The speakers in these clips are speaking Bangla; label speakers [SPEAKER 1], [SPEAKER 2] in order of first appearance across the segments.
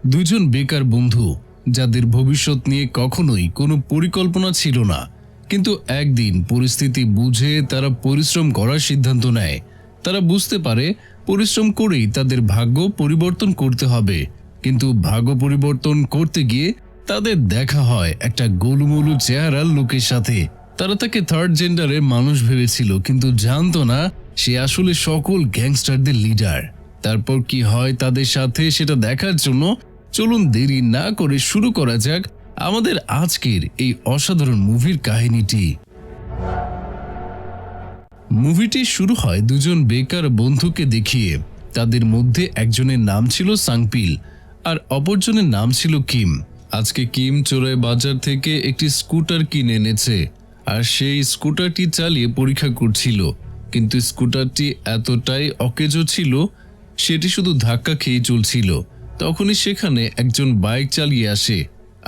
[SPEAKER 1] দুজন বেকার বন্ধু যাদের ভবিষ্যৎ নিয়ে কখনোই কোনো পরিকল্পনা ছিল না, কিন্তু একদিন পরিস্থিতি বুঝে তারা পরিশ্রম করার সিদ্ধান্ত নেয়। তারা বুঝতে পারে পরিশ্রম করেই তাদের ভাগ্য পরিবর্তন করতে হবে, কিন্তু ভাগ্য পরিবর্তন করতে গিয়ে তাদের দেখা হয় একটা গোলুমলু চেহারার লোকের সাথে। তারা তাকে থার্ড জেন্ডারের মানুষ ভেবেছিল, কিন্তু জানতো না সে আসলে সকল গ্যাংস্টারদের লিডার। তারপর কি হয় তাদের সাথে সেটা দেখার জন্য চলুন দেরি না করে শুরু করা যাক আমাদের আজকের এই অসাধারণ মুভির কাহিনীটি। মুভিটি শুরু হয় দুজন বেকার বন্ধুকে দেখিয়ে। তাদের মধ্যে একজনের নাম ছিল সাংপিল আর অপরজনের নাম ছিল কিম। আজকে কিম চোরাই বাজার থেকে একটি স্কুটার কিনে এনেছে আর সেই স্কুটারটি চালিয়ে পরীক্ষা করছিল, কিন্তু স্কুটারটি এতটাই অকেজো ছিল সেটি শুধু ধাক্কা খেয়ে চলছিল। তখনই সেখানে একজন বাইক চালিয়ে আসে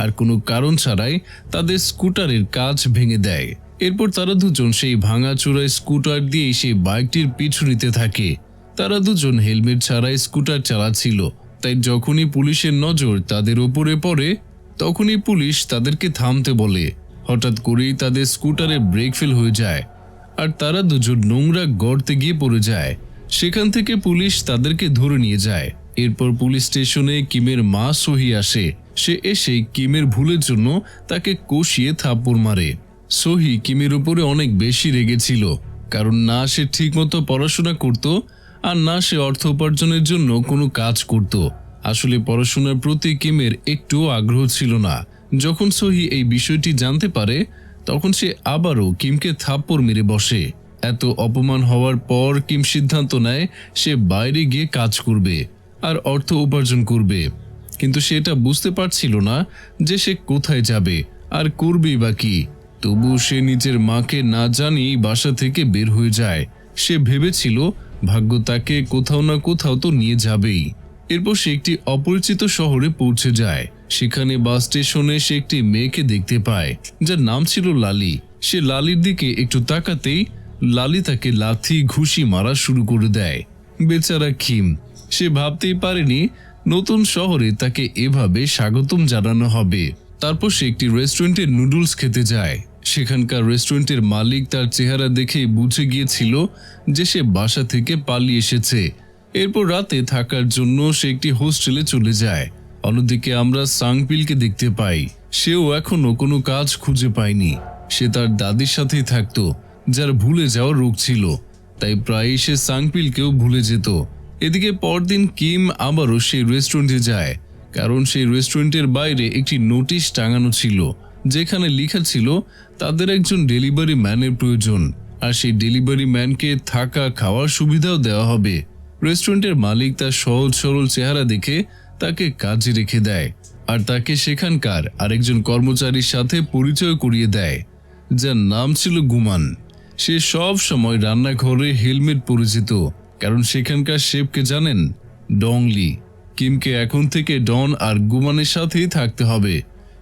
[SPEAKER 1] আর কোনো কারণ ছাড়াই তাদের স্কুটারের কাঁচ ভেঙে দেয়। এরপর তারা দুজন সেই ভাঙাচোরা স্কুটার দিয়ে সেই বাইকটির পিছু নিতে থাকে। তারা দুজন হেলমেট ছাড়াই স্কুটার চালাচ্ছিল, তাই যখনই পুলিশের নজর তাদের উপরে পড়ে তখনই পুলিশ তাদেরকে থামতে বলে। হঠাৎ করেই তাদের স্কুটারে ব্রেক ফেল হয়ে যায় আর তারা দুজন নোংরা গর্তে গিয়ে পড়ে যায়। সেখান থেকে পুলিশ তাদেরকে ধরে নিয়ে যায়। এরপর পুলিশ স্টেশনে কিমের মা সহি আসে। সে এসে কিমের ভুলের জন্য তাকে কষিয়ে থাপ্পড় মারে। সহি কিমের উপরে অনেক বেশি রেগেছিল, কারণ না সে ঠিকমতো পড়াশোনা করত আর না সে অর্থ উপার্জনের জন্য কোনো কাজ করত। আসলে পড়াশোনার প্রতি কিমের একটুও আগ্রহ ছিল না। যখন সহি এই বিষয়টি জানতে পারে তখন সে আবারও কিমকে থাপ্পড় মেরে বসে। এত অপমান হওয়ার পর কিম সিদ্ধান্ত নেয় সে বাইরে গিয়ে কাজ করবে আর অর্থ উপার্জন করবে, কিন্তু সে এটা বুঝতে পারছিল না যে সে কোথায় যাবে আর করবেই বা কি। তবু সে নিজের মাকে না জানিয়েই বাসা থেকে বের হয়ে যায়। সে ভেবেছিল ভাগ্য তাকে কোথাও না কোথাও তো নিয়ে যাবেই। এরপর সে একটি অপরিচিত শহরে পৌঁছে যায়। সেখানে বাস স্টেশনে সে একটি মেয়েকে দেখতে পায় যার নাম ছিল লালি। সে লালির দিকে একটু তাকাতেই লালি তাকে লাথি ঘুষি মারা শুরু করে দেয়। বেচারা কিম, সে ভাবতেই পারেনি নতুন শহরে তাকে এভাবে স্বাগতম জানানো হবে। তারপর সে একটি রেস্টুরেন্টে নুডলস খেতে যায়। সেখানকার রেস্টুরেন্টের মালিক তার চেহারা দেখে বুঝে গিয়েছিল যে সে বাসা থেকে পালিয়ে এসেছে। এরপর রাতে থাকার জন্য সে একটি হোস্টেলে চলে যায়। অন্যদিকে আমরা সাংপিলকে দেখতে পাই। সেও এখনো কোনো কাজ খুঁজে পায়নি। সে তার দাদির সাথেই থাকতো, যার ভুলে যাওয়ার রোগ ছিল, তাই প্রায়ই সে সাংপিলকেও ভুলে যেত। এদিকে পরদিন কিম আবারও সেই রেস্টুরেন্টে যায়, কারণ সেই রেস্টুরেন্টের বাইরে একটি নোটিশ টাঙানো ছিল যেখানে লেখা ছিল তাদের একজন ডেলিভারি ম্যানের প্রয়োজন আর সেই ডেলিভারি ম্যানকে থাকা খাওয়ার সুবিধাও দেওয়া হবে। রেস্টুরেন্টের মালিক তার সহজ সরল চেহারা দেখে তাকে কাজে রেখে দেয় আর তাকে সেখানকার আরেকজন কর্মচারীর সাথে পরিচয় করিয়ে দেয় যার নাম ছিল গুমান। সে সব সময় রান্নাঘরে হেলমেট পরে যেত, কারণ সেখানকার শেফকে জানেন, ডংলি। কিমকে এখন থেকে ডন আর গুমানের সাথেই থাকতে হবে,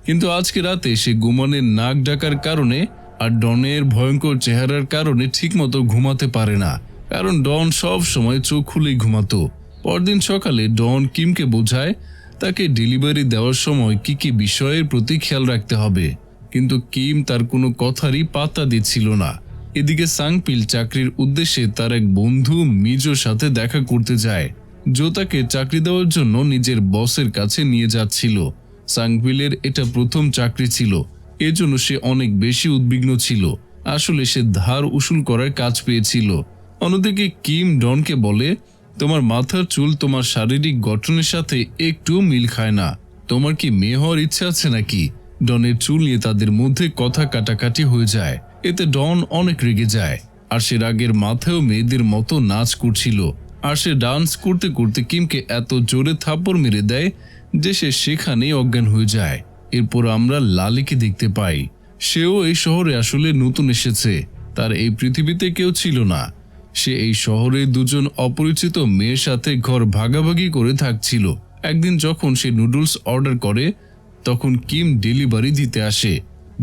[SPEAKER 1] কিন্তু আজকে রাতে সে গুমানের নাক ডাকার কারণে আর ডনের ভয়ঙ্কর চেহারার কারণে ঠিকমতো ঘুমাতে পারে না, কারণ ডন সব সময় চোখ খুলেই ঘুমাতো। পরদিন সকালে ডন কিমকে বোঝায় তাকে ডেলিভারি দেওয়ার সময় কি কি বিষয়ের প্রতি খেয়াল রাখতে হবে, কিন্তু কিম তার কোনো কথারই পাত্তা দিচ্ছিল না। এদিকে সাংপিল চাকরির উদ্দেশ্যে তার এক বন্ধু মিজোর সাথে দেখা করতে যায়। জো তাকে চাকরি দেওয়ার জন্য নিজের বসের কাছে নিয়ে যাচ্ছিল। সাংপিলের এটা প্রথম চাকরি ছিল, এজন্য সে অনেক বেশি উদ্বিগ্ন ছিল। আসলে সে ধার উসুল করার কাজ পেয়েছিল। অন্যদিকে কিম ডনকে বলে, তোমার মাথার চুল তোমার শারীরিক গঠনের সাথে একটু মিল খায় না, তোমার কি মেয়ে হওয়ার ইচ্ছা আছে নাকি? ডনের চুল নিয়ে তাদের মধ্যে কথা কাটাকাটি হয়ে যায়। এতে ডন অনেক রেগে যায় আর সে রাগের মাথায়ও মেয়েদের মতো নাচ করছিল। আর সে ডান্স করতে করতে কিমকে এত জোরে থাপ্পড় মেরে দেয় যে সে সেখানেই অজ্ঞান হয়ে যায়। এরপর আমরা লালিকে দেখতে পাই। সেও এই শহরে আসলে নতুন এসেছে, তার এই পৃথিবীতে কেউ ছিল না। সে এই শহরে দুজন অপরিচিত মেয়ের সাথে ঘর ভাগাভাগি করে থাকছিল। একদিন যখন সে নুডলস অর্ডার করে তখন কিম ডেলিভারি দিতে আসে।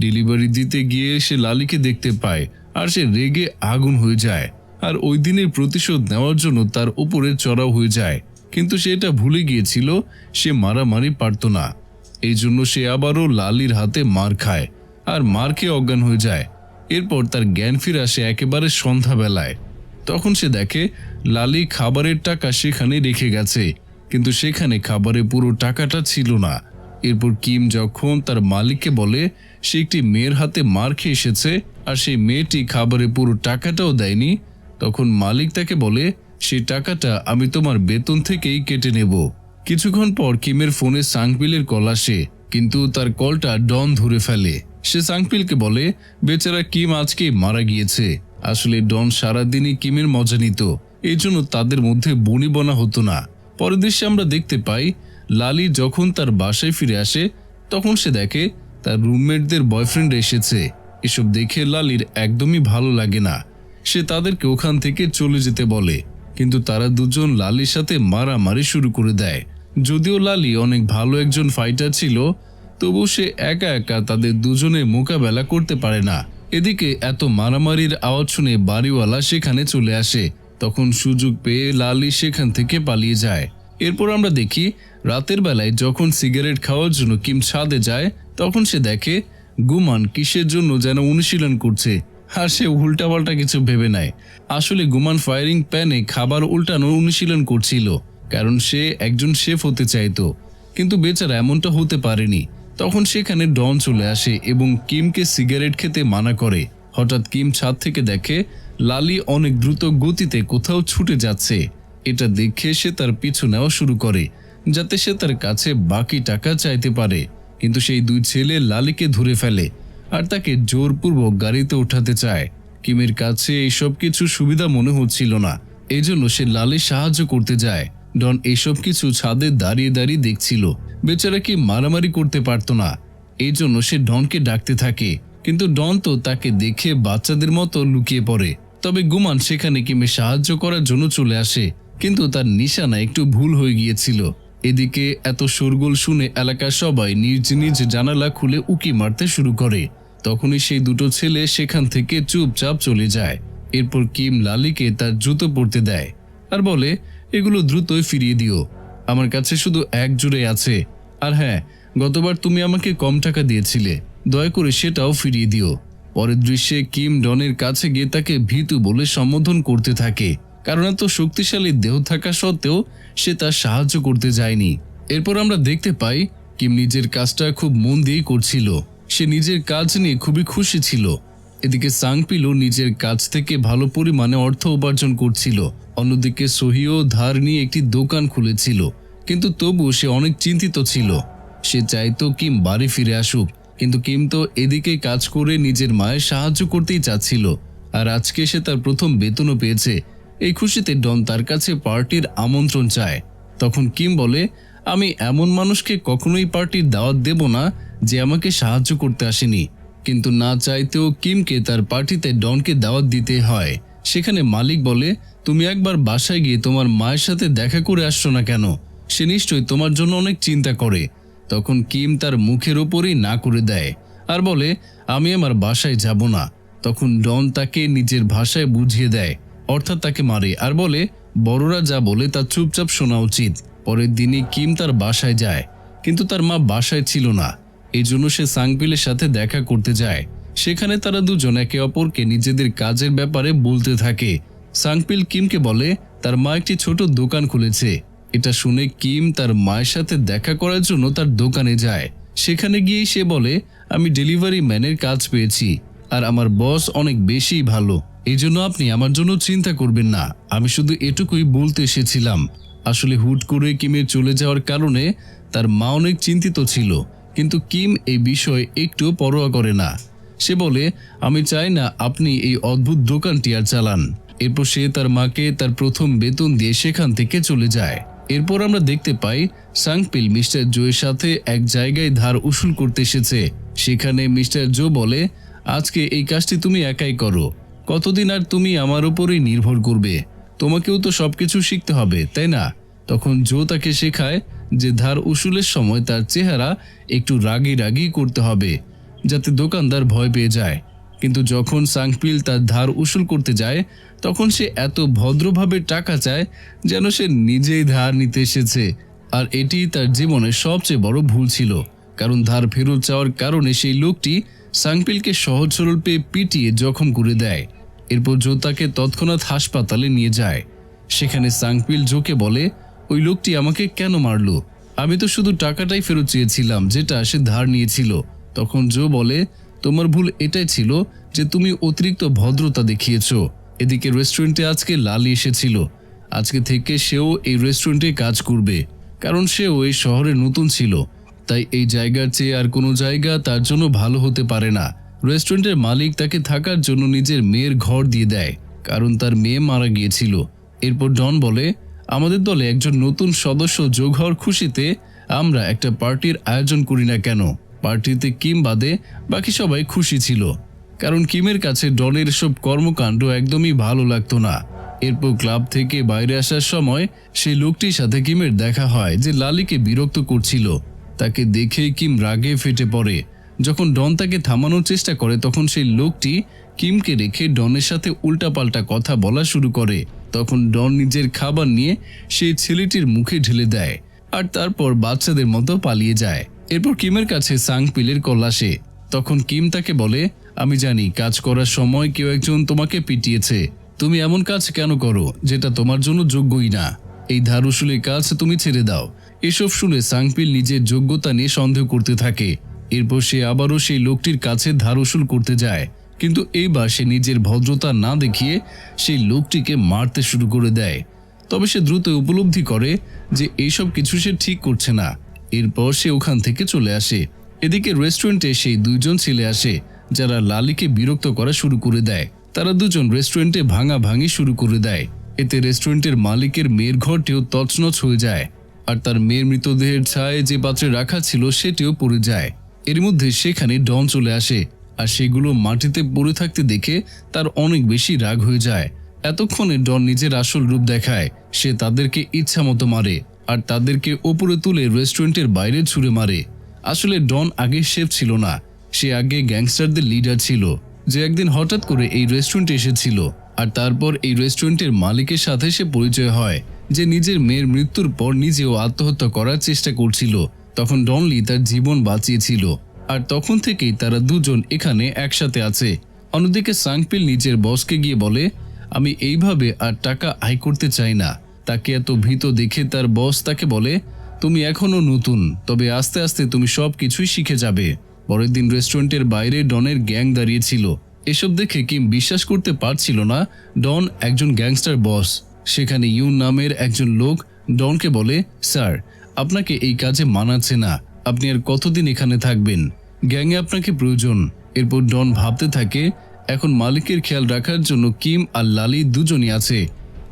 [SPEAKER 1] ডেলিভারি দিতে গিয়ে সে লালিকে দেখতে পায় আর সে রেগে আগুন হয়ে যায় আর ওই দিনের প্রতিশোধ নেওয়ার জন্য তার উপরে চড়াও হয়ে যায়। কিন্তু সে এটা ভুলে গিয়েছিল সে মারামারি পারত না। এই জন্য সে আবারও লালির হাতে মার খায় আর মার খেয়ে অজ্ঞান হয়ে যায়। এরপর তার জ্ঞান ফিরে আসে একেবারে সন্ধ্যাবেলায়। তখন সে দেখে লালি খাবারের টাকা সেখানে রেখে গেছে, কিন্তু সেখানে খাবারের পুরো টাকাটা ছিল না। এরপর কিম যখন তার মালিককে বলে সে একটি মেয়ের হাতে মার খেয়ে এসেছে আর সেই মেয়েটি খাবারের পুরো টাকাটাও দেয়নি, তখন মালিক তাকে বলে সেই টাকাটা আমি তোমার বেতন থেকেই কেটে নেব। কিছুক্ষণ পর কিমের ফোনে সাংপিলের কল আসে, কিন্তু তার কলটা ডন ধরে ফেলে। সে সাংপিলকে বলে বেচারা কিম আজকেই মারা গিয়েছে। আসলে ডন সারাদিনই কিমের মজা নিত, এই জন্য তাদের মধ্যে বনিবনা হতো না। পরের দৃশ্যে আমরা দেখতে পাই লালি যখন তার বাসায় ফিরে আসে তখন সে দেখে তার রুমমেটদের বয়ফ্রেন্ড এসেছে। এসব দেখে লালির একদমই ভালো লাগে না। সে তাদেরকে ওখান থেকে চলে যেতে বলে, কিন্তু তারা দুজন লালির সাথে মারামারি শুরু করে দেয়। যদিও লালি অনেক ভালো একজন ফাইটার ছিল, তবু সে একা একা তাদের দুজনের মোকাবেলা করতে পারে না। এদিকে এত মারামারির আওয়াজ শুনে বাড়িওয়ালা সেখানে চলে আসে। তখন সুযোগ পেয়ে লালি সেখান থেকে পালিয়ে যায়। এরপর আমরা দেখি রাতের বেলায় যখন সিগারেট খাওয়ার জন্য কিম ছাদে যায় তখন সে দেখে গুমান কিসের জন্য যেন অনুশীলন করছে, আর সে উল্টাপাল্টা কিছু ভেবে নেয়। আসলে গুমান ফায়ারিং প্যানে খাবার উল্টানোর অনুশীলন করছিল, কারণ সে একজন শেফ হতে চাইতো, কিন্তু বেচারা এমনটা হতে পারেনি। তখন সেখানে ডন চলে আসে এবং কিমকে সিগারেট খেতে মানা করে। হঠাৎ কিম ছাদ থেকে দেখে লালি অনেক দ্রুত গতিতে কোথাও ছুটে যাচ্ছে। এটা দেখে সে তার পিছু নেওয়া শুরু করে, যাতে সে তার কাছে বাকি টাকা চাইতে পারে। কিন্তু সেই দুই ছেলে লালিকে ধরে ফেলে আর তাকে জোরপূর্বক গাড়িতে ওঠাতে চায়। কিমের কাছে এইসব কিছু সুবিধা মনে হচ্ছিল না, এই জন্য সে লালি সাহায্য করতে যায়। ডন এইসব কিছু ছাদে দাঁড়িয়ে দাঁড়িয়ে দেখছিল। বেচারা কি মারামারি করতে পারত না, এই জন্য সে ডনকে ডাকতে থাকে, কিন্তু ডন তো তাকে দেখে বাচ্চাদের মতো লুকিয়ে পড়ে। তবে গুমান সেখানে কিমে সাহায্য করার জন্য চলে আসে, কিন্তু তার নিশানা একটু ভুল হয়ে গিয়েছিল। এদিকে এত শোরগোল শুনে এলাকার সবাই নিজ নিজ জানালা খুলে উকি মারতে শুরু করে। তখনই সেই দুটো ছেলে সেখান থেকে চুপচাপ চলে যায়। এরপর কিম লালিকে তার জুতো পরতে দেয় আর বলে এগুলো দ্রুতই ফিরিয়ে দিও, আমার কাছে শুধু এক জোড়ে আছে। আর হ্যাঁ, গতবার তুমি আমাকে কম টাকা দিয়েছিলে, দয়া করে সেটাও ফিরিয়ে দিও। পরের দৃশ্যে কিম ডনের কাছে গিয়ে তাকে ভীতু বলে সম্বোধন করতে থাকে, কারণ এত শক্তিশালী দেহ থাকা সত্ত্বেও সে তার সাহায্য করতে যায়নি। এরপর আমরা দেখতে পাই কিম নিজের কাজটা খুব মন দিয়েই করছিল। সে নিজের কাজ নিয়ে খুবই খুশি ছিল। এদিকে সাংপিলও নিজের কাজ থেকে ভালো পরিমাণে অর্থ উপার্জন করছিল। অন্যদিকে সহিও ধার নিয়ে একটি দোকান খুলেছিল, কিন্তু তবু সে অনেক চিন্তিত ছিল। সে চাইতো কিম বাড়ি ফিরে আসুক, কিন্তু কিম তো এদিকে কাজ করে নিজের মায়ের সাহায্য করতেই চাচ্ছিল। আর আজকে সে তার প্রথম বেতনও পেয়েছে। এই খুশিতে ডন তার কাছে পার্টির আমন্ত্রণ চায়। তখন কিম বলে আমি এমন মানুষকে কখনোই পার্টির দাওয়াত দেব না যে আমাকে সাহায্য করতে আসেনি। কিন্তু না চাইতেও কিমকে তার পার্টিতে ডনকে দাওয়াত দিতে হয়। সেখানে মালিক বলে তুমি একবার বাসায় গিয়ে তোমার মায়ের সাথে দেখা করে আসছো না কেন? সে নিশ্চয়ই তোমার জন্য অনেক চিন্তা করে। তখন কিম তার মুখের ওপরই না করে দেয় আর বলে আমি আমার বাসায় যাব না। তখন ডন তাকে নিজের ভাষায় বুঝিয়ে দেয়, অর্থাৎ তাকে মারে আর বলে বড়রা যা বলে তা চুপচাপ শোনা উচিত। পরের দিনই কিম তার বাসায় যায়, কিন্তু তার মা বাসায় ছিল না। এই জন্য সে সাংপিলের সাথে দেখা করতে যায়। সেখানে তারা দুজন একে অপরকে নিজেদের কাজের ব্যাপারে বলতে থাকে। সাংপিল কিমকে বলে তার মা একটি ছোট দোকান খুলেছে। এটা শুনে কিম তার মায়ের সাথে দেখা করার জন্য তার দোকানে যায়। সেখানে গিয়েই সে বলে আমি ডেলিভারি ম্যানের কাজ পেয়েছি আর আমার বস অনেক বেশি ভালো, এই জন্য আপনি আমার জন্য চিন্তা করবেন না। আমি শুধু এটুকুই বলতে এসেছিলাম। আসলে হুট করে কিমের চলে যাওয়ার কারণে তার মা অনেক চিন্তিত ছিল, কিন্তু কিম এই বিষয়ে একটু পরোয়া করে না। সে বলে আমি চাই না আপনি এই অদ্ভুত দোকানটি আর চালান। এরপর সে তার মাকে তার প্রথম বেতন দিয়ে সেখান থেকে চলে যায়। এরপর আমরা দেখতে পাই সাংপিল মিস্টার জোয়ের সাথে এক জায়গায় ধার উসুল করতে এসেছে। সেখানে মিস্টার জো বলে আজকে এই কাজটি তুমি একাই করো, কতদিন আর তুমি আমার উপরই নির্ভর করবে? তোমাকেও তো সবকিছু শিখতে হবে, তাই না? তখন জো তাকে শেখায় যে ধার উসুলের সময় তার চেহারা একটু রাগি রাগি করতে হবে, যাতে দোকানদার ভয় পেয়ে যায়। কিন্তু যখন সাংপিল তার ধার উসুল করতে যায় তখন সে এত ভদ্রভাবে টাকা চায় যেন সে নিজেই ধার নিতে এসেছে। আর এটি তার জীবনের সবচেয়ে বড় ভুল ছিল, কারণ ধার ফেরত চাওয়ার কারণে সেই লোকটি সাংপিলকে সহজ সরল পেয়ে পিটিয়ে জখম করে দেয়। এরপর জো তাকে তৎক্ষণাৎ হাসপাতালে নিয়ে যায়। সেখানে সাংপিল জোকে বলে, ওই লোকটি আমাকে কেন মারলো? আমি তো শুধু টাকাটাই ফেরত চেয়েছিলাম যেটা সে ধার নিয়েছিল। তখন জো বলে, তোমার ভুল এটাই ছিল যে তুমি অতিরিক্ত ভদ্রতা দেখিয়েছ। এদিকে রেস্টুরেন্টে আজকে লালি এসেছিল। আজকে থেকে সেও এই রেস্টুরেন্টে কাজ করবে, কারণ সেও এই শহরে নতুন ছিল। তাই এই জায়গার চেয়ে আর কোনো জায়গা তার জন্য ভালো হতে পারে না। রেস্টুরেন্টের মালিক তাকে থাকার জন্য নিজের মেয়ের ঘর দিয়ে দেয়, কারণ তার মেয়ে মারা গিয়েছিল। এরপর ডন বলে, আমাদের দলে একজন নতুন সদস্য যোগ হওয়ার খুশিতে আমরা একটা পার্টির আয়োজন করি না কেন? পার্টিতে কিম বাদে বাকি সবাই খুশি ছিল, কারণ কিমের কাছে ডনের সব কর্মকাণ্ড একদমই ভালো লাগতো না। এরপর ক্লাব থেকে বাইরে আসার সময় সেই লোকটির সাথে কিমের দেখা হয় যে লালিকে বিরক্ত করছিল। তাকে দেখেই কিম রাগে ফেটে পড়ে। যখন ডন তাকে থামানোর চেষ্টা করে তখন সেই লোকটি কিমকে রেখে ডনের সাথে উল্টাপাল্টা কথা বলা শুরু করে। তখন ডন নিজের খাবার নিয়ে সেই ছেলেটির মুখে ঢেলে দেয় আর তারপর বাচ্চাদের মতো পালিয়ে যায়। এরপর কিমের কাছে সাংপিলের কল আসে। তখন কিম তাকে বলে, আমি জানি কাজ করার সময় কেউ একজন তোমাকে পিটিয়েছে। তুমি এমন কাজ কেন করো যেটা তোমার জন্য যোগ্যই না? এই ধার উসুলের কাজ তুমি ছেড়ে দাও। এসব শুনে সাংপিল নিজের যোগ্যতা নিয়ে সন্দেহ করতে থাকে। এরপর সে আবারও সেই লোকটির কাছে ধার উসুল করতে যায়, কিন্তু এইবার সে নিজের ভদ্রতা না দেখিয়ে সেই লোকটিকে মারতে শুরু করে দেয়। তবে সে দ্রুত উপলব্ধি করে যে এইসব কিছু সে ঠিক করছে না। এরপর সে ওখান থেকে চলে আসে। এদিকে রেস্টুরেন্টে সেই দুইজন ছেলে আসে যারা লালিকে বিরক্ত করা শুরু করে দেয়। তারা দুজন রেস্টুরেন্টে ভাঙাভাঙি শুরু করে দেয়। এতে রেস্টুরেন্টের মালিকের মেয়ের ঘরটিও তছনছ হয়ে যায়, আর তার মেয়ের মৃতদেহের ছায় যে পাত্রে রাখা ছিল সেটিও পড়ে যায়। এর মধ্যে সেখানে ডন চলে আসে, আর সেগুলো মাটিতে পড়ে থাকতে দেখে তার অনেক বেশি রাগ হয়ে যায়। এতক্ষণে ডন নিজের আসল রূপ দেখায়। সে তাদেরকে ইচ্ছা মতো মারে আর তাদেরকে ওপরে তুলে রেস্টুরেন্টের বাইরে ছুঁড়ে মারে। আসলে ডন আগে শেফ ছিল না, সে আগে গ্যাংস্টারদের লিডার ছিল, যে একদিন হঠাৎ করে এই রেস্টুরেন্টে এসেছিল। আর তারপর এই রেস্টুরেন্টের মালিকের সাথে সে পরিচয় হয়, যে নিজের মেয়ের মৃত্যুর পর নিজেও আত্মহত্যা করার চেষ্টা করছিল। তখন ডনলি তার জীবন বাঁচিয়েছিল, আর তখন থেকেই তারা দুজন এখানে একসাথে আছে। অন্যদিকে সাংপিল নিজের বসকে গিয়ে বলে, আমি এইভাবে আর টাকা আয় করতে চাই না। তাকে এত ভীত দেখে তার বস তাকে বলে, তুমি এখনো নতুন, তবে আস্তে আস্তে তুমি সব কিছুই শিখে যাবে। পরের দিন রেস্টুরেন্টের বাইরে ডনের গ্যাং দাঁড়িয়েছিল। এসব দেখে কিম বিশ্বাস করতে পারছিল না ডন একজন গ্যাংস্টার বস। সেখানে ইউন নামের একজন লোক ডনকে বলে, স্যার, আপনাকে এই কাজে মানাচ্ছে না। আপনি আর কতদিন এখানে থাকবেন? গ্যাংয়ে আপনাকে প্রয়োজন। এরপর ডন ভাবতে থাকে, এখন মালিকের খেয়াল রাখার জন্য কিম আর লালি দুজনই আছে,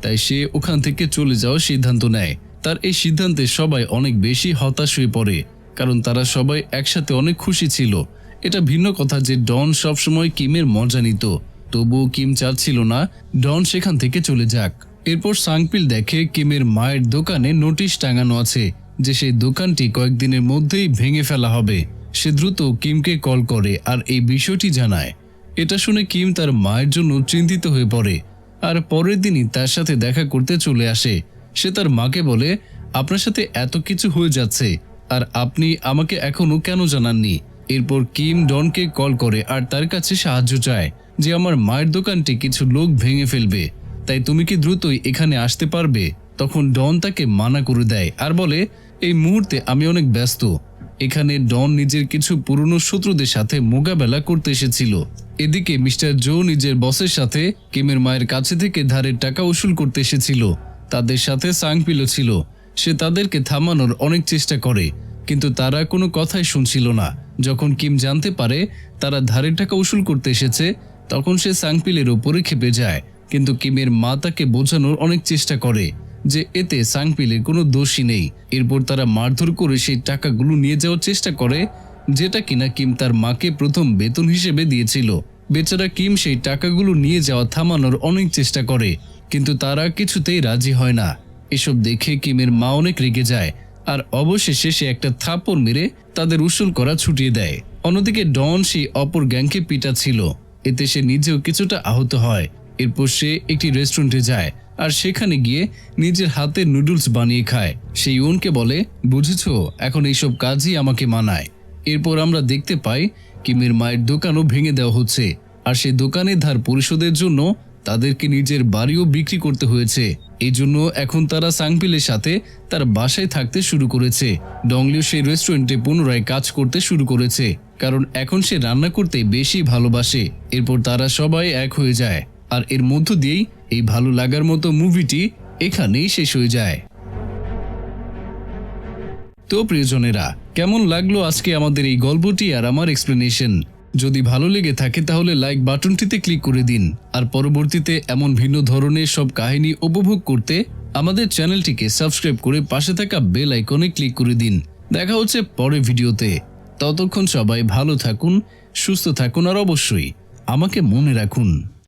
[SPEAKER 1] তাই সে ওখান থেকে চলে যাওয়ার সিদ্ধান্ত নেয়। তার এই সিদ্ধান্তে সবাই অনেক বেশি হতাশ হয়ে পড়ে, কারণ তারা সবাই একসাথে অনেক খুশি ছিল। এটা ভিন্ন কথা যে ডন সবসময় কিমের মজা নিত, তবুও কিম চাচ্ছিল না ডন সেখান থেকে চলে যাক। এরপর সাংপিল দেখে কিমের মায়ের দোকানে নোটিশ টাঙানো আছে যে সেই দোকানটি কয়েকদিনের মধ্যেই ভেঙে ফেলা হবে। সে দ্রুত কিমকে কল করে আর এই বিষয়টি জানায়। এটা শুনে কিম তার মায়ের জন্য চিন্তিত হয়ে পড়ে, আর পরের দিনই তার সাথে দেখা করতে চলে আসে। সে তার মাকে বলে, আপনার সাথে এত কিছু হয়ে যাচ্ছে আর আপনি আমাকে এখনো কেন জানাননি? এরপর কিম ডনকে কল করে আর তার কাছে সাহায্য চায় যে আমার মায়ের দোকানটি কিছু লোক ভেঙে ফেলবে, তাই তুমি কি দ্রুতই এখানে আসতে পারবে? তখন ডন তাকে মানা করে দেয় আর বলে, এই মুহূর্তে আমি অনেক ব্যস্ত। এখানে ডন নিজের কিছু পুরনো শত্রুদের সাথে মোকাবেলা করতে এসেছিল। এদিকে মিস্টার জো নিজের বসের সাথে কিমের মায়ের কাছে থেকে ধারের টাকা উসুল করতে এসেছিল। তাদের সাথে সাংপিলও ছিল। সে তাদেরকে থামানোর অনেক চেষ্টা করে, কিন্তু তারা কোনো কথাই শুনছিল না। যখন কিম জানতে পারে তারা ধারের টাকা উসুল করতে এসেছে, তখন সে সাংপিলের উপরে ক্ষেপে যায়। কিন্তু কিমের মা তাকে বোঝানোর অনেক চেষ্টা করে যে এতে সাংপিলের কোনো দোষই নেই। এরপর তারা মারধর করে সেই টাকাগুলো নিয়ে যাওয়ার চেষ্টা করে, যেটা কিনা কিম তার মাকে প্রথম বেতন হিসেবে দিয়েছিল। বেচারা কিম সেই টাকাগুলো নিয়ে যাওয়া থামানোর অনেক চেষ্টা করে, কিন্তু তারা কিছুতেই রাজি হয় না। এসব দেখে কিমের মা অনেক রেগে যায়, আর অবশেষে সে একটা থাপ্পড় মেরে তাদের উসুল করা ছুটিয়ে দেয়। অন্যদিকে ডন সেই অপর গ্যাংকে পিটাচ্ছিল। এতে সে নিজেও কিছুটা আহত হয়। এরপর সে একটি রেস্টুরেন্টে যায় আর সেখানে গিয়ে নিজের হাতে নুডলস বানিয়ে খায়। সে ইউনকে বলে, বুঝেছো, এখন এইসব কাজই আমাকে মানায়। এরপর আমরা দেখতে পাই কিমের মায়ের দোকানও ভেঙে দেওয়া হচ্ছে, আর সেই দোকানের ধার পরিশোধের জন্য তাদেরকে নিজের বাড়িও বিক্রি করতে হয়েছে। এই জন্য এখন তারা সাংপিলের সাথে তার বাসায় থাকতে শুরু করেছে। ডংলিও সেই রেস্টুরেন্টে পুনরায় কাজ করতে শুরু করেছে, কারণ এখন সে রান্না করতে বেশি ভালোবাসে। এরপর তারা সবাই এক হয়ে যায়, আর এর মধ্য দিয়েই এই ভালো লাগার মতো মুভিটি এখানেই শেষ হয়ে যায়। তো প্রিয়জনেরা, কেমন লাগলো আজকে আমাদের এই গল্পটি আর আমার এক্সপ্লেনেশন? যদি ভালো লেগে থাকে তাহলে লাইক বাটনটিতে ক্লিক করে দিন, আর পরবর্তীতে এমন ভিন্ন ধরনের সব কাহিনী উপভোগ করতে আমাদের চ্যানেলটিকে সাবস্ক্রাইব করে পাশে থাকা বেল আইকনে ক্লিক করে দিন। দেখা হচ্ছে পরের ভিডিওতে। ততক্ষণ সবাই ভালো থাকুন, সুস্থ থাকুন, আর অবশ্যই আমাকে মনে রাখুন।